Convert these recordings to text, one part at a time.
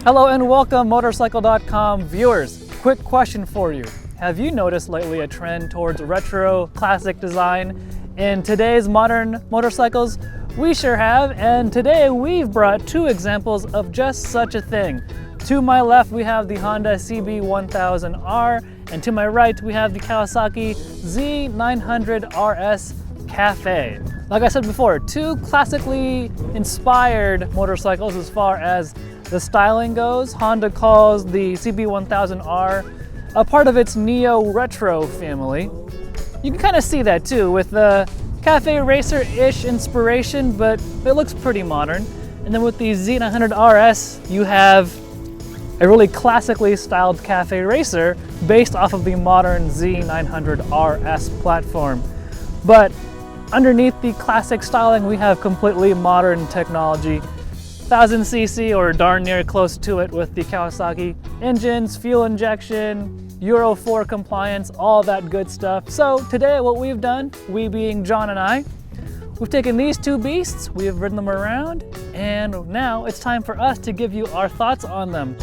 Hello and welcome, Motorcycle.com viewers. Quick question for you. Have you noticed lately a trend towards retro classic design in today's modern motorcycles? We sure have, and today we've brought two examples of just such a thing. To my left we have the Honda CB1000R, and to my right we have the Kawasaki Z900RS Café. Like I said before, two classically inspired motorcycles as far as the styling goes. Honda calls the CB1000R a part of its neo-retro family. You can kind of see that too with the cafe racer-ish inspiration, but it looks pretty modern. And then with the Z900RS, you have a really classically styled cafe racer based off of the modern Z900RS platform. But underneath the classic styling, we have completely modern technology. 1000cc or darn near close to it with the Kawasaki engines, fuel injection, Euro 4 compliance, all that good stuff. So today what we've done, we being John and I, we've taken these two beasts, we have ridden them around, and now it's time for us to give you our thoughts on them.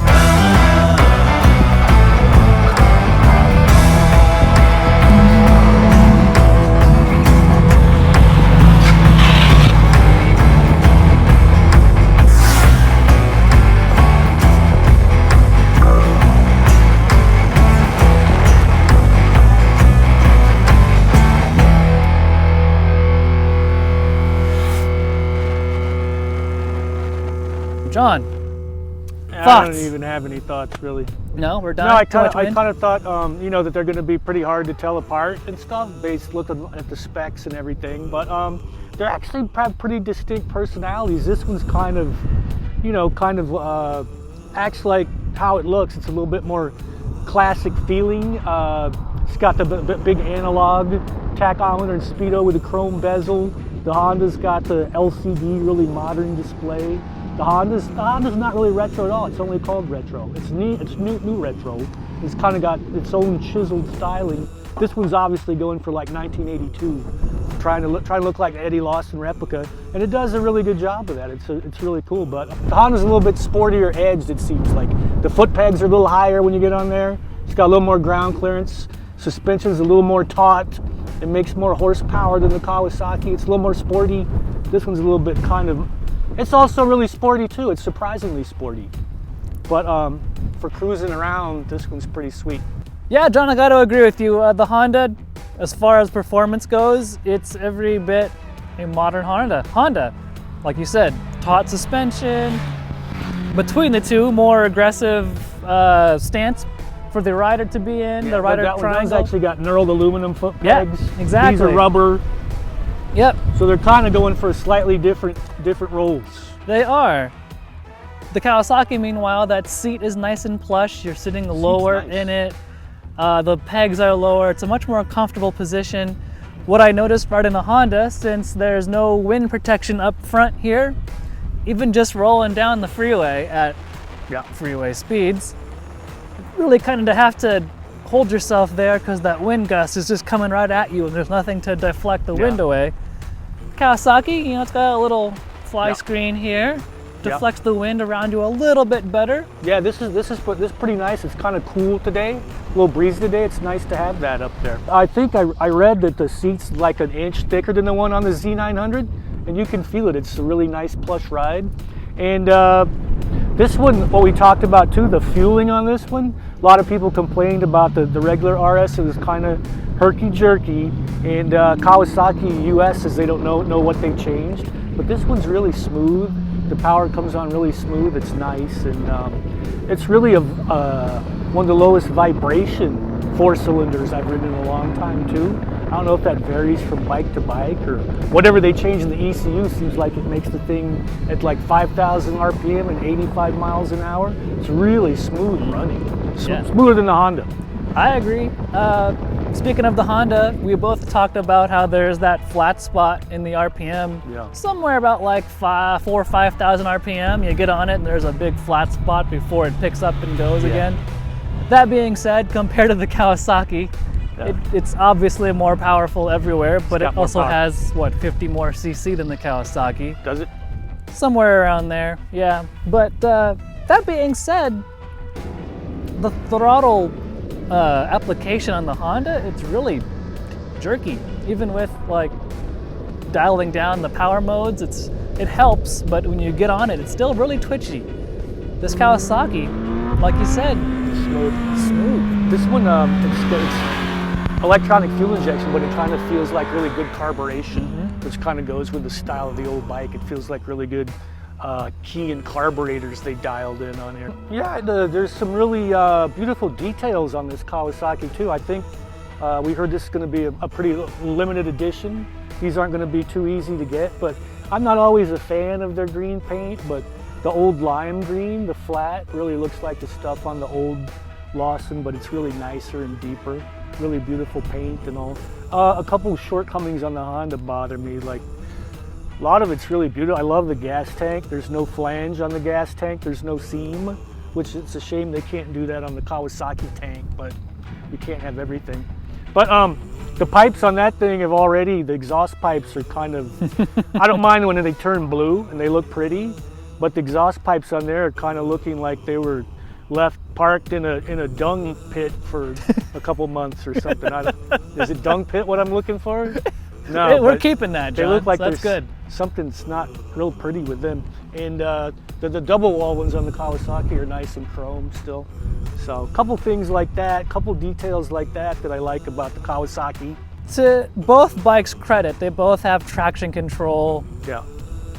John, thoughts? I don't even have any thoughts, really. No, we're done? No, I kind of thought, you know, that they're going to be pretty hard to tell apart and stuff, based looking at the specs and everything. But they actually have pretty distinct personalities. This one's kind of, you know, acts like how it looks. It's a little bit more classic feeling. It's got the big analog tachometer and speedo with a chrome bezel. The Honda's got the LCD, really modern display. The Honda's not really retro at all. It's only called retro. It's new retro. It's kind of got its own chiseled styling. This one's obviously going for like 1982, trying to look like an Eddie Lawson replica, and it does a really good job of that. It's really cool. But the Honda's a little bit sportier edged. It seems like the foot pegs are a little higher when you get on there. It's got a little more ground clearance. Suspension's a little more taut. It makes more horsepower than the Kawasaki. It's a little more sporty. This one's a little bit kind of. It's also really sporty too. It's surprisingly sporty. But for cruising around, this one's pretty sweet. Yeah, John, I got to agree with you. The Honda, as far as performance goes, it's every bit a modern Honda, like you said, taut suspension. Between the two, more aggressive stance for the rider to be in. Yeah, the rider that triangle. One's actually got knurled aluminum foot pegs. Yeah, exactly. These are rubber. Yep. So they're kind of going for slightly different roles. They are. The Kawasaki, meanwhile, that seat is nice and plush. You're sitting lower in it. The pegs are lower. It's a much more comfortable position. What I noticed riding the Honda, since there's no wind protection up front here, even just rolling down the freeway at freeway speeds, really kind of have to hold yourself there because that wind gust is just coming right at you and there's nothing to deflect the wind away. Kawasaki, you know, it's got a little fly screen here, deflects the wind around you a little bit better. Yeah, this is pretty nice. It's kind of cool today, a little breezy today. It's nice to have that up there. I think I read that the seat's like an inch thicker than the one on the Z900, and you can feel it. It's a really nice plush ride. And this one, what we talked about too, the fueling on this one, a lot of people complained about the regular RS. It was kind of herky-jerky, and Kawasaki US says they don't know what they changed, but this one's really smooth. The power comes on really smooth. It's nice, and it's really one of the lowest vibration 4-cylinders I've ridden in a long time too. I don't know if that varies from bike to bike or whatever they change in the ECU. Seems like it makes the thing at like 5,000 RPM and 85 miles an hour. It's really smooth running. Smoother than the Honda. I agree. Speaking of the Honda, we both talked about how there's that flat spot in the RPM, somewhere about like 4,000 or 5,000 RPM. You get on it and there's a big flat spot before it picks up and goes again. That being said, compared to the Kawasaki, it's obviously more powerful everywhere, but it also has, what, 50 more cc than the Kawasaki. Does it? Somewhere around there, yeah. But That being said, the throttle application on the Honda, it's really jerky. Even with like dialing down the power modes, it helps, but when you get on it, it's still really twitchy. This Kawasaki, like you said, smooth. This one, it's electronic fuel injection, but it kind of feels like really good carburation, which kind of goes with the style of the old bike. It feels like really good key and carburetors they dialed in on here. Yeah, there's some really beautiful details on this Kawasaki too. I think we heard this is going to be a pretty limited edition. These aren't going to be too easy to get, but I'm not always a fan of their green paint, but the old lime green, the flat, really looks like the stuff on the old Lawson, but it's really nicer and deeper. Really beautiful paint and all. A couple of shortcomings on the Honda bother me, like a lot of it's really beautiful. I love the gas tank. There's no flange on the gas tank. There's no seam, which it's a shame they can't do that on the Kawasaki tank, but you can't have everything. But the pipes on that thing have already, the exhaust pipes are kind of, I don't mind when they turn blue and they look pretty, but the exhaust pipes on there are kind of looking like they were left parked in a dung pit for a couple months or something. Is it dung pit what I'm looking for? No, hey, we're keeping that, John. They look like so that's good. Something's not real pretty with them. And the double wall ones on the Kawasaki are nice and chrome still. So a couple things like that, couple details like that I like about the Kawasaki. To both bikes' credit, they both have traction control. Yeah.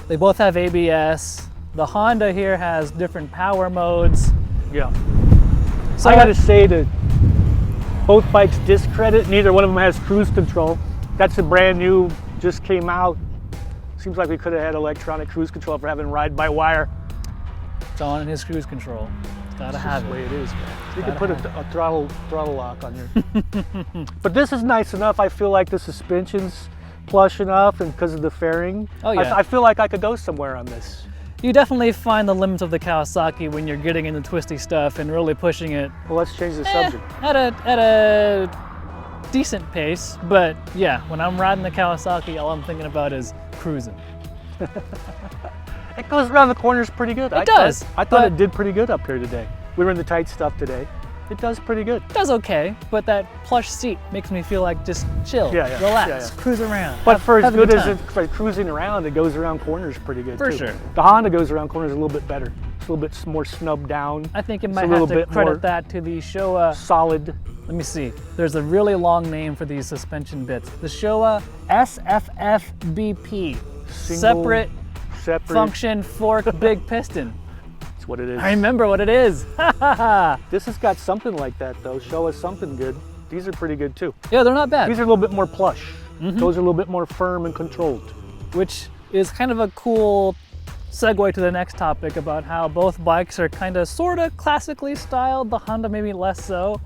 They both have ABS. The Honda here has different power modes. Yeah. So I gotta say to both bikes' discredit, neither one of them has cruise control. That's a brand new, just came out. Seems like we could have had electronic cruise control for having ride-by-wire. It's on in his cruise control. Gotta have it. That's the way it is, man. You can put a throttle lock on here. But this is nice enough. I feel like the suspension's plush enough, and because of the fairing, oh, yeah. I feel like I could go somewhere on this. You definitely find the limits of the Kawasaki when you're getting into twisty stuff and really pushing it. Well, let's change the subject. At a decent pace, but yeah, when I'm riding the Kawasaki, all I'm thinking about is cruising. It goes around the corners pretty good. It does. I thought it did pretty good up here today. We were in the tight stuff today. It does pretty good. It does okay, but that plush seat makes me feel like just chill, relax, cruise around. But for as good as it's cruising around, it goes around corners pretty good for too. sure. The Honda goes around corners a little bit better. It's a little bit more snubbed down. I think it might have to credit that to the Showa. Solid. Let me see. There's a really long name for these suspension bits. The Showa SFFBP. Separate function fork big piston. That's what it is. I remember what it is. This has got something like that though. Show us something good. These are pretty good too. Yeah, they're not bad. These are a little bit more plush. Those are a little bit more firm and controlled. Which is kind of a cool segue to the next topic about how both bikes are kind of sort of classically styled. The Honda maybe less so.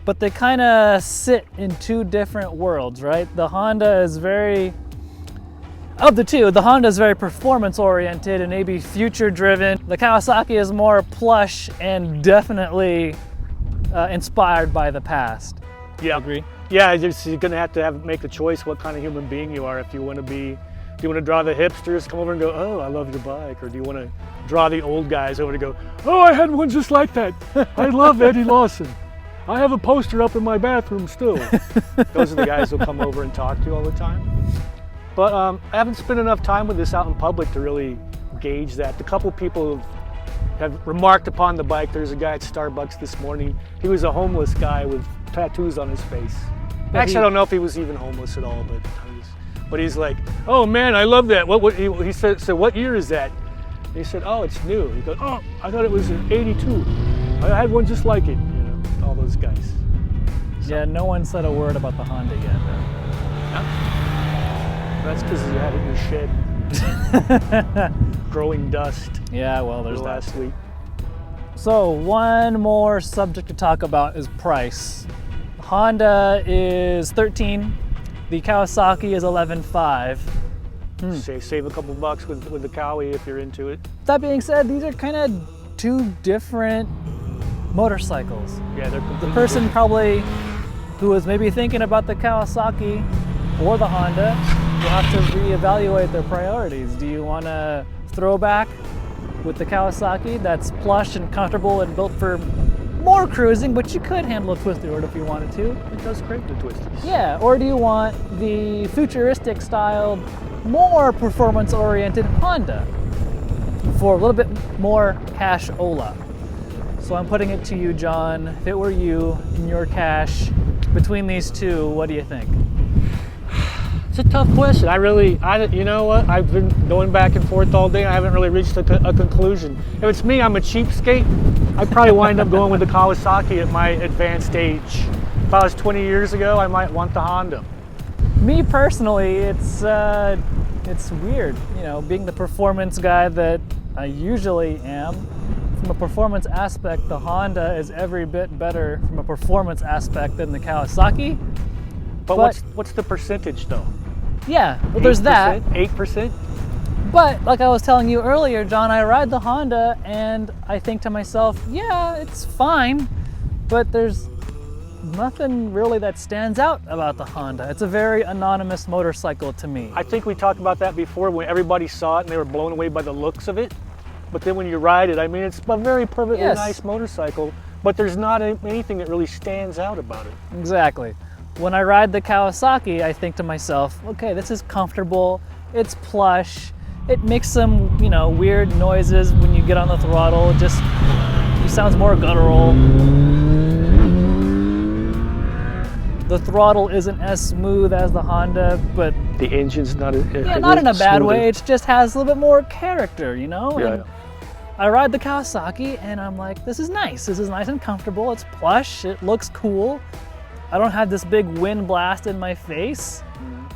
But they kind of sit in two different worlds, right? The Honda is very, of the two, the Honda is very performance oriented and maybe future driven. The Kawasaki is more plush and definitely inspired by the past. Yeah. Agree? Yeah, you're gonna have to make a choice what kind of human being you are. If you want to be, do you want to draw the hipsters, come over and go, oh, I love your bike? Or do you want to draw the old guys over to go, oh, I had one just like that. I love Eddie Lawson. I have a poster up in my bathroom still. Those are the guys who'll come over and talk to you all the time. But I haven't spent enough time with this out in public to really gauge that. The couple people have remarked upon the bike. There's a guy at Starbucks this morning. He was a homeless guy with tattoos on his face. Actually, I don't know if he was even homeless at all, but he's like, oh man, I love that. He said, so what year is that? And he said, oh, it's new. He goes, oh, I thought it was in '82. I had one just like it. All those guys. So. Yeah, no one said a word about the Honda yet. No? That's because you had it in your shed. Growing dust. Yeah, well, there's that. Last week. So one more subject to talk about is price. Honda is $13,000. The Kawasaki is $11,500. Save a couple bucks with the Kawi if you're into it. That being said, these are kind of two different motorcycles. Yeah, they're completely the person different. Probably who was maybe thinking about the Kawasaki or the Honda will have to reevaluate their priorities. Do you want a throwback with the Kawasaki that's plush and comfortable and built for more cruising, but you could handle a twisted road if you wanted to. It does great the twisties. Yeah, or do you want the futuristic style, more performance-oriented Honda for a little bit more cash-ola? So I'm putting it to you, John. If it were you in your cash, between these two, what do you think? It's a tough question. You know what? I've been going back and forth all day. I haven't really reached a conclusion. If it's me, I'm a cheapskate. I'd probably wind up going with the Kawasaki at my advanced age. If I was 20 years ago, I might want the Honda. Me personally, it's weird, you know, being the performance guy that I usually am. From a performance aspect, the Honda is every bit better from a performance aspect than the Kawasaki. But what's the percentage though? Yeah, well, there's that. 8%? But like I was telling you earlier, John, I ride the Honda and I think to myself, yeah, it's fine, but there's nothing really that stands out about the Honda. It's a very anonymous motorcycle to me. I think we talked about that before when everybody saw it and they were blown away by the looks of it. But then when you ride it, I mean, it's a very perfectly nice motorcycle, but there's not anything that really stands out about it. Exactly. When I ride the Kawasaki, I think to myself, okay, this is comfortable, it's plush, it makes some, you know, weird noises when you get on the throttle, it sounds more guttural. The throttle isn't as smooth as the Honda, but the engine's not not in a bad way. It just has a little bit more character, you know. Yeah. And I ride the Kawasaki, and I'm like, this is nice. This is nice and comfortable. It's plush. It looks cool. I don't have this big wind blast in my face.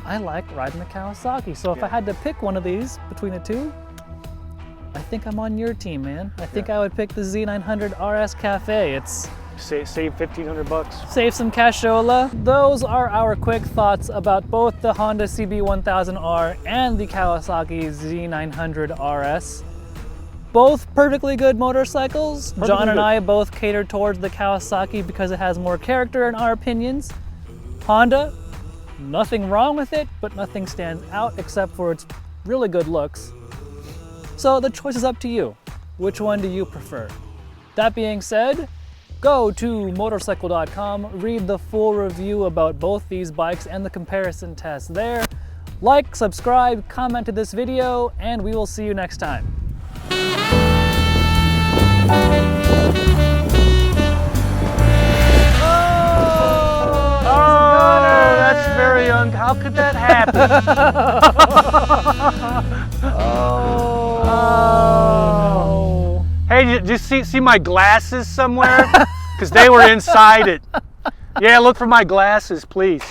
I like riding the Kawasaki. So if I had to pick one of these between the two, I think I'm on your team, man. I think I would pick the Z900RS Café. It's save $1,500. Save some cashola. Those are our quick thoughts about both the Honda CB1000R and the Kawasaki Z900RS. Both perfectly good motorcycles. John and I both cater towards the Kawasaki because it has more character in our opinions. Honda, nothing wrong with it, but nothing stands out except for its really good looks. So the choice is up to you. Which one do you prefer? That being said, go to Motorcycle.com, read the full review about both these bikes and the comparison test there. Like, subscribe, comment to this video, and we will see you next time. How could that happen? Oh. Hey, did you see my glasses somewhere? Because they were inside it. Yeah, look for my glasses, please.